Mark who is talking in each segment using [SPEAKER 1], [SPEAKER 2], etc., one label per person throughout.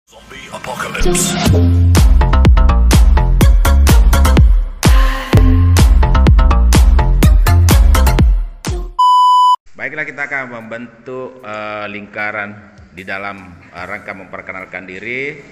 [SPEAKER 1] Zombie Apocalypse.
[SPEAKER 2] Baiklah, kita akan membentuk lingkaran di dalam rangka memperkenalkan diri.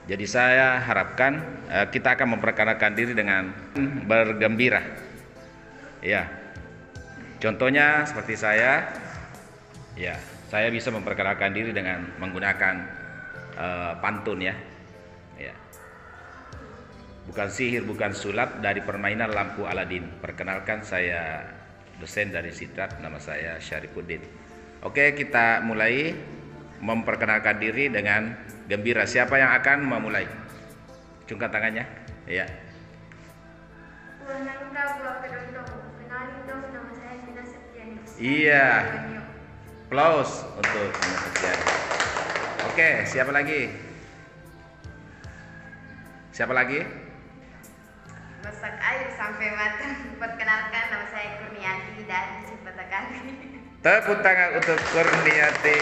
[SPEAKER 2] Jadi saya harapkan kita akan memperkenalkan diri dengan bergembira. Ya, contohnya seperti saya. Ya, saya bisa memperkenalkan diri dengan menggunakan pantun ya. Ya. Bukan sihir, bukan sulap, dari permainan lampu Aladin. Perkenalkan, saya dosen dari Sitrat, nama saya Syarifuddin. Oke, kita mulai memperkenalkan diri dengan gembira. Siapa yang akan memulai? Cungkan tangannya. Ya. Iya. Applause untuk Nina Septiani. Oke, siapa lagi? Siapa lagi?
[SPEAKER 3] Masak air sampai matang. Perkenalkan, nama saya Kurniati dari Cipatakali.
[SPEAKER 2] Tepuk tangan untuk Kurniati.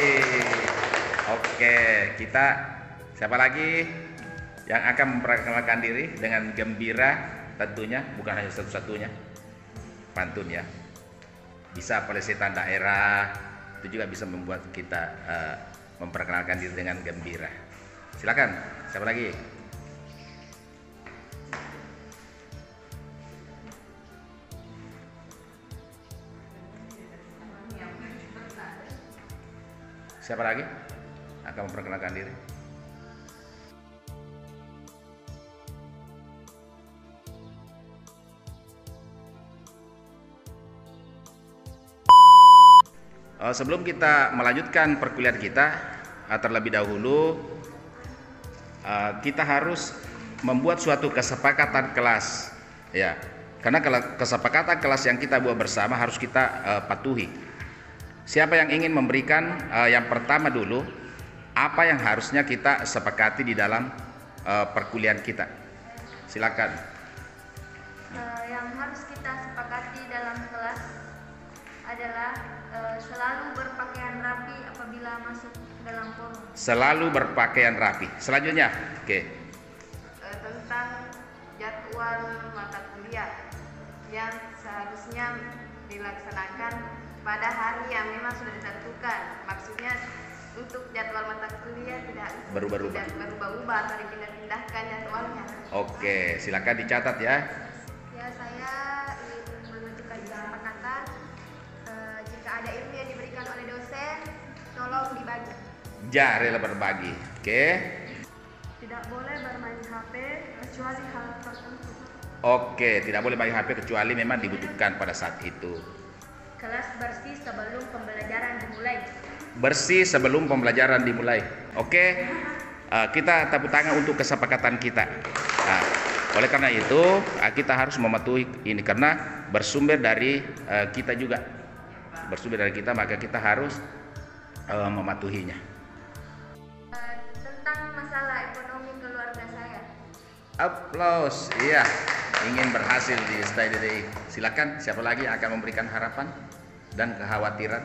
[SPEAKER 2] Oke, kita siapa lagi yang akan memperkenalkan diri dengan gembira? Tentunya bukan hanya satu-satunya pantun ya. Bisa pelesetan daerah, itu juga bisa membuat kita memperkenalkan diri dengan gembira. Silakan, siapa lagi? Siapa lagi akan memperkenalkan diri? Sebelum kita melanjutkan perkuliahan kita, terlebih dahulu kita harus membuat suatu kesepakatan kelas, ya. Karena kesepakatan kelas yang kita buat bersama harus kita patuhi. Siapa yang ingin memberikan yang pertama dulu, apa yang harusnya kita sepakati di dalam perkuliahan kita? Silakan.
[SPEAKER 3] Yang harus kita sepakati dalam kelas adalah selalu berpakaian rapi apabila masuk dalam forum.
[SPEAKER 2] Selalu berpakaian rapi. Selanjutnya, oke.
[SPEAKER 3] Tentang jadwal mata kuliah yang seharusnya dilaksanakan pada hari yang memang sudah ditentukan. Maksudnya untuk jadwal mata kuliah tidak berubah-ubah atau dipindah-pindahkan jadwalnya.
[SPEAKER 2] Oke, silakan dicatat ya.
[SPEAKER 3] Ya, saya ingin menunjukkan kesepakatan. Jika ada ilmu yang diberikan oleh dosen, tolong dibagi.
[SPEAKER 2] Ja, rela berbagi. Oke.
[SPEAKER 3] Tidak boleh bermain HP kecuali hal tertentu.
[SPEAKER 2] Oke, tidak boleh main HP kecuali memang dibutuhkan pada saat itu.
[SPEAKER 3] Kelas bersih sebelum pembelajaran dimulai.
[SPEAKER 2] Bersih sebelum pembelajaran dimulai. Oke. Kita tepuk tangan untuk kesepakatan kita. Nah, oleh karena itu kita harus mematuhi ini karena bersumber dari kita juga. Bersumber dari kita, maka kita harus mematuhinya.
[SPEAKER 3] Tentang masalah ekonomi keluarga saya.
[SPEAKER 2] Applause. Iya, ingin berhasil di STIDDI. Silakan, siapa lagi yang akan memberikan harapan dan kekhawatiran?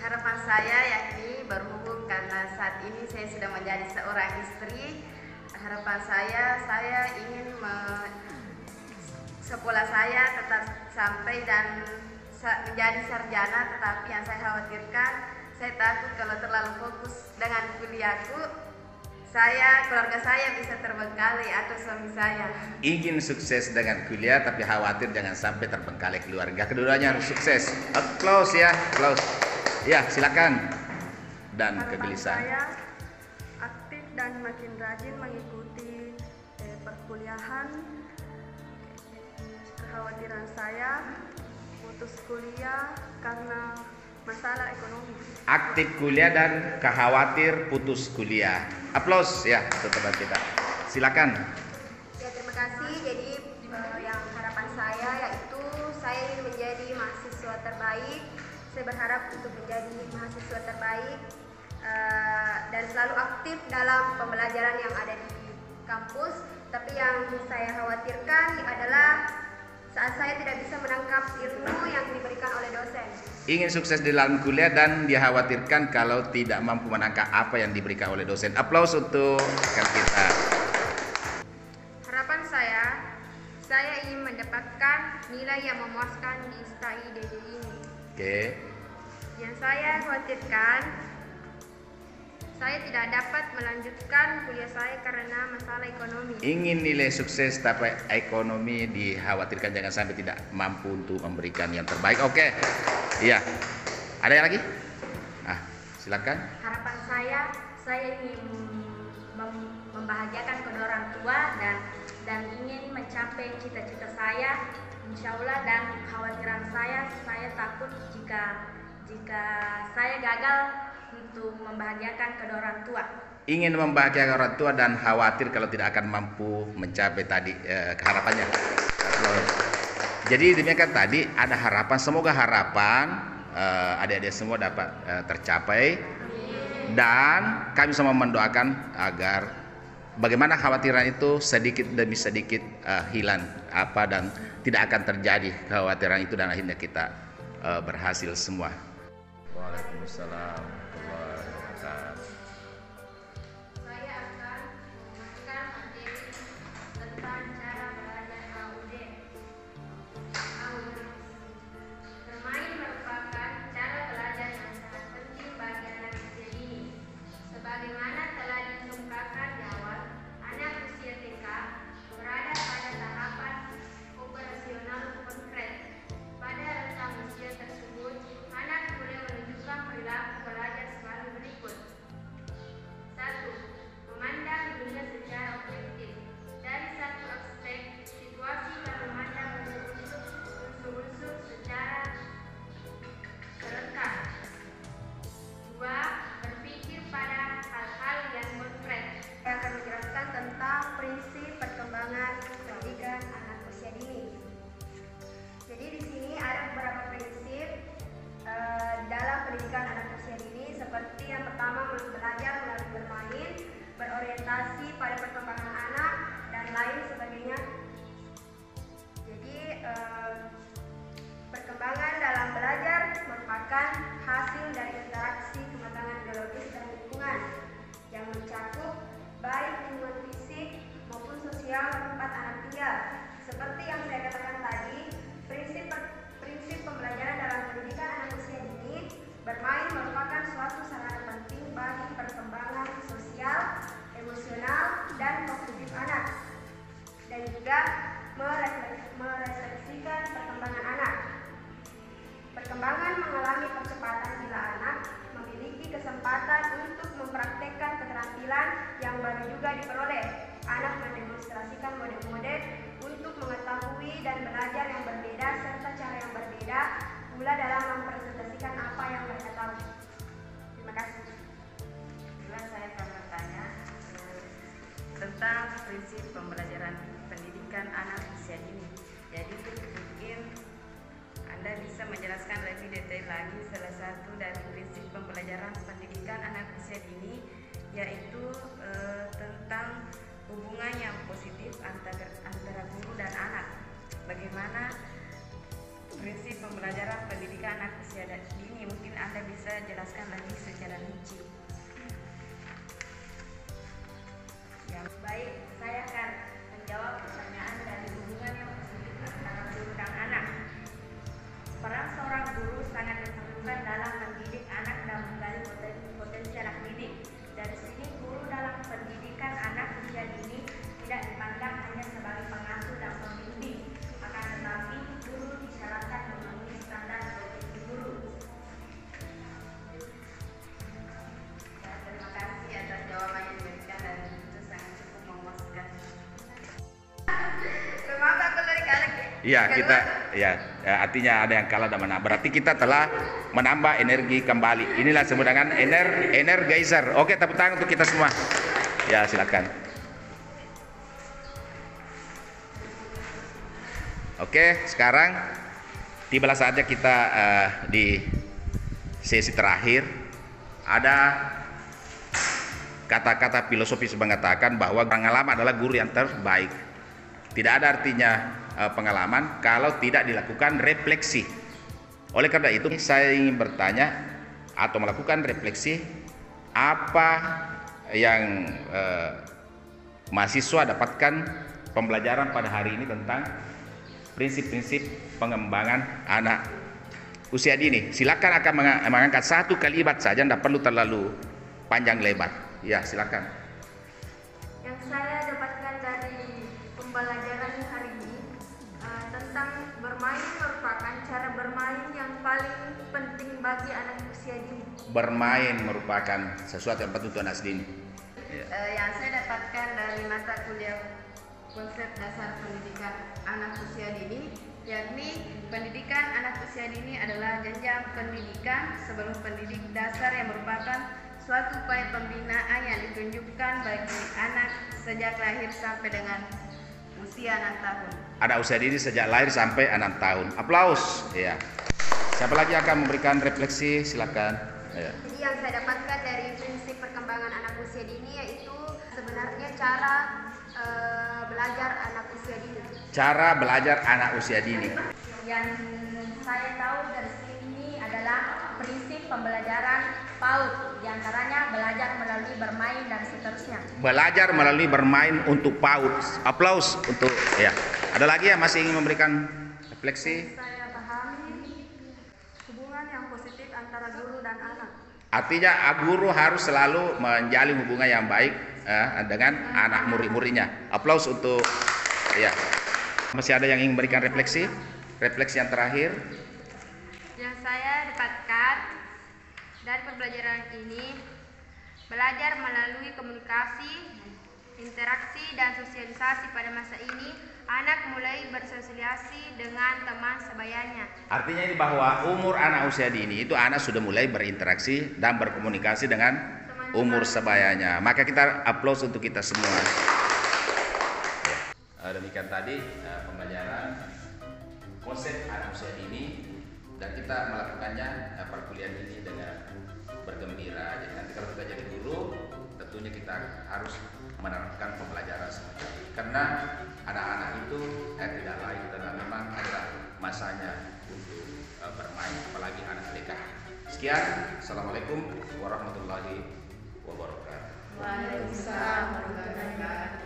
[SPEAKER 3] Harapan saya yakni berhubung karena saat ini saya sudah menjadi seorang istri. Harapan saya ingin sekolah saya tetap sampai dan menjadi sarjana, tetapi yang saya khawatirkan, saya takut kalau terlalu fokus dengan kuliahku, keluarga saya bisa terbengkalai atau suami saya.
[SPEAKER 2] Ingin sukses dengan kuliah tapi khawatir jangan sampai terbengkalai keluarga. Keduanya harus sukses. Applause ya, applause. Ya, silakan. Dan kegelisahan.
[SPEAKER 4] Saya aktif dan makin rajin mengikuti perkuliahan. Kekhawatiran saya putus kuliah karena masalah ekonomi.
[SPEAKER 2] Aktif kuliah dan khawatir putus kuliah. Applause ya untuk teman kita. Silakan.
[SPEAKER 3] Ya, terima kasih. Jadi yang harapan saya yaitu saya ingin menjadi mahasiswa terbaik. Saya berharap untuk menjadi mahasiswa terbaik dan selalu aktif dalam pembelajaran yang ada di kampus. Tapi yang saya khawatirkan adalah
[SPEAKER 4] saat saya tidak bisa menangkap ilmu yang diberikan oleh dosen.
[SPEAKER 2] Ingin sukses di dalam kuliah dan dikhawatirkan kalau tidak mampu menangkap apa yang diberikan oleh dosen. Aplaus untuk rekan kita.
[SPEAKER 3] Harapan saya ingin mendapatkan nilai yang memuaskan di STAI DD ini.
[SPEAKER 2] Oke.
[SPEAKER 3] Yang saya khawatirkan, saya tidak dapat melanjutkan kuliah saya karena masalah ekonomi.
[SPEAKER 2] Ingin nilai sukses tapi ekonomi dikhawatirkan jangan sampai tidak mampu untuk memberikan yang terbaik. Oke. Iya. Ada yang lagi? Silakan.
[SPEAKER 3] Harapan saya ingin membahagiakan kedua orang tua dan ingin mencapai cita-cita saya, insya Allah. Dan kekhawatiran saya takut jika saya gagal untuk membahagiakan kedua orang tua.
[SPEAKER 2] Ingin membahagiakan orang tua dan khawatir kalau tidak akan mampu mencapai tadi harapannya. Jadi demikian tadi ada harapan, semoga harapan adik-adik semua dapat tercapai. Dan kami semua mendoakan agar bagaimana khawatiran itu sedikit demi sedikit hilang dan tidak akan terjadi kekhawatiran itu dan akhirnya kita berhasil semua. Waalaikumsalam warahmatullahi wabarakatuh.
[SPEAKER 3] Saya akan menggunakan materi tentang cara belajar AUD. Bermain merupakan cara belajar yang sangat penting bagi anak usia dini. Sebagaimana telah dikemukakan di awal, anak usia TK berada pada tahapan operasional konkret. Pada rentang usia tersebut, anak boleh menunjukkan perilaku belajar sebagai berikut. 1. Memandang dunia secara objektif. Dari satu aspek situasi dan memandang unsur-unsur secara serentak. 2. Berpikir pada hal-hal yang konkret.
[SPEAKER 4] Saya akan menjelaskan tentang prinsip perkembangan pendidikan anak usia dini. Jadi di sini ada beberapa prinsip dalam pendidikan anak usia dini, seperti yang pertama belajar melalui bermain, berorientasi pada perkembangan anak dan lain sebagainya. Jadi perkembangan dalam belajar merupakan hasil dari interaksi kematangan biologis dan lingkungan yang mencakup baik lingkungan fisik maupun sosial tempat anak tinggal. Seperti yang saya katakan tadi, prinsip pembelajaran dalam pendidikan anak usia dini, bermain merupakan suatu sarana penting bagi perkembangan sosial, emosional, dan kognitif anak, dan juga merefleksikan perkembangan anak. Perkembangan mengalami percepatan bila anak memiliki kesempatan untuk mempraktekkan keterampilan yang baru juga diperoleh. Anak mendemonstrasikan mode-mode untuk mengetahui dan belajar yang berbeda serta cara yang berbeda pula dalam mempresentasikan apa yang mereka tahu. Terima kasih.
[SPEAKER 3] Saya akan bertanya tentang prinsip pembelajaran pendidikan anak usia dini. Jadi mungkin Anda bisa menjelaskan lebih detail lagi salah satu dari prinsip pembelajaran pendidikan anak usia dini, yaitu tentang hubungan yang positif antara guru dan anak. Bagaimana prinsip pembelajaran pendidikan anak usia dini? Mungkin Anda bisa jelaskan lagi secara rinci. Baik, saya akan menjawab pertanyaan dari hubungan yang positif antara guru dan anak. Peran seorang guru sangat diperlukan dalam mendidik anak dan menggali potensi anak didik. Dari sini, guru dalam pendidikan anak usia dini tidak dipandang hanya sebagai pengasuh dan pembimbing, akan tetapi guru disyaratkan memenuhi standar profesi guru. Ya, terima kasih atas jawaban yang diberikan dan itu sangat cukup memuaskan. Maaf aku dari kalah.
[SPEAKER 2] Iya, kita artinya ada yang kalah dan menang. Berarti kita telah menambah energi kembali. Inilah disebut dengan energizer. Oke, tepuk tangan untuk kita semua. Ya, silakan. Oke, sekarang tibalah saatnya kita di sesi terakhir. Ada kata-kata filosofis mengatakan bahwa pengalaman adalah guru yang terbaik. Tidak ada artinya pengalaman kalau tidak dilakukan refleksi. Oleh karena itu saya ingin bertanya atau melakukan refleksi apa yang mahasiswa dapatkan pembelajaran pada hari ini tentang prinsip-prinsip pengembangan anak usia dini. Silakan akan mengangkat satu kalimat saja, tidak perlu terlalu panjang lebar. Ya, silakan.
[SPEAKER 4] Yang saya dapatkan dari pembelajaran hari ini tentang bermain merupakan cara bermain yang paling penting bagi anak usia dini.
[SPEAKER 2] Bermain merupakan sesuatu yang penting untuk anak dini.
[SPEAKER 3] Yang saya dapatkan dari mata kuliah konsep dasar pendidikan anak usia dini, yakni pendidikan anak usia dini adalah jenjang pendidikan sebelum pendidik dasar yang merupakan suatu upaya pembinaan yang ditunjukkan bagi anak sejak lahir sampai dengan usia 6 tahun.
[SPEAKER 2] Anak usia dini sejak lahir sampai 6 tahun. Aplaus. Ya. Siapa lagi akan memberikan refleksi? Silakan. Ya.
[SPEAKER 4] Jadi yang saya dapatkan dari prinsip perkembangan anak usia dini yaitu sebenarnya cara belajar anak usia dini.
[SPEAKER 2] Cara belajar anak usia dini.
[SPEAKER 1] Yang saya tahu dari sini adalah prinsip pembelajaran PAUD, diantaranya belajar melalui bermain dan seterusnya.
[SPEAKER 2] Belajar melalui bermain untuk PAUD. Aplaus untuk ya. Ada lagi yang masih ingin memberikan refleksi?
[SPEAKER 3] Saya pahami hubungan yang positif antara guru dan anak.
[SPEAKER 2] Artinya guru harus selalu menjalin hubungan yang baik dengan anak murid-muridnya. Aplaus untuk ya. Masih ada yang ingin memberikan refleksi? Refleksi yang terakhir.
[SPEAKER 3] Yang saya dapatkan dari pembelajaran ini, belajar melalui komunikasi, interaksi, dan sosialisasi pada masa ini, anak mulai bersosialisasi dengan teman sebayanya.
[SPEAKER 2] Artinya ini bahwa umur anak usia dini itu anak sudah mulai berinteraksi dan berkomunikasi dengan umur sebayanya. Maka kita aplaus untuk kita semua. Demikian tadi pembelajaran konsep anak usia dini, dan kita melakukannya perkuliahan ini dengan bergembira. Jadi nanti kalau kita jadi guru, tentunya kita harus menerapkan pembelajaran semacam ini, karena anak-anak itu tidak lain dan memang adalah masanya untuk bermain, apalagi anak TK. Sekian, assalamualaikum warahmatullahi wabarakatuh.
[SPEAKER 3] Waalaikumsalam warahmatullahi wabarakatuh.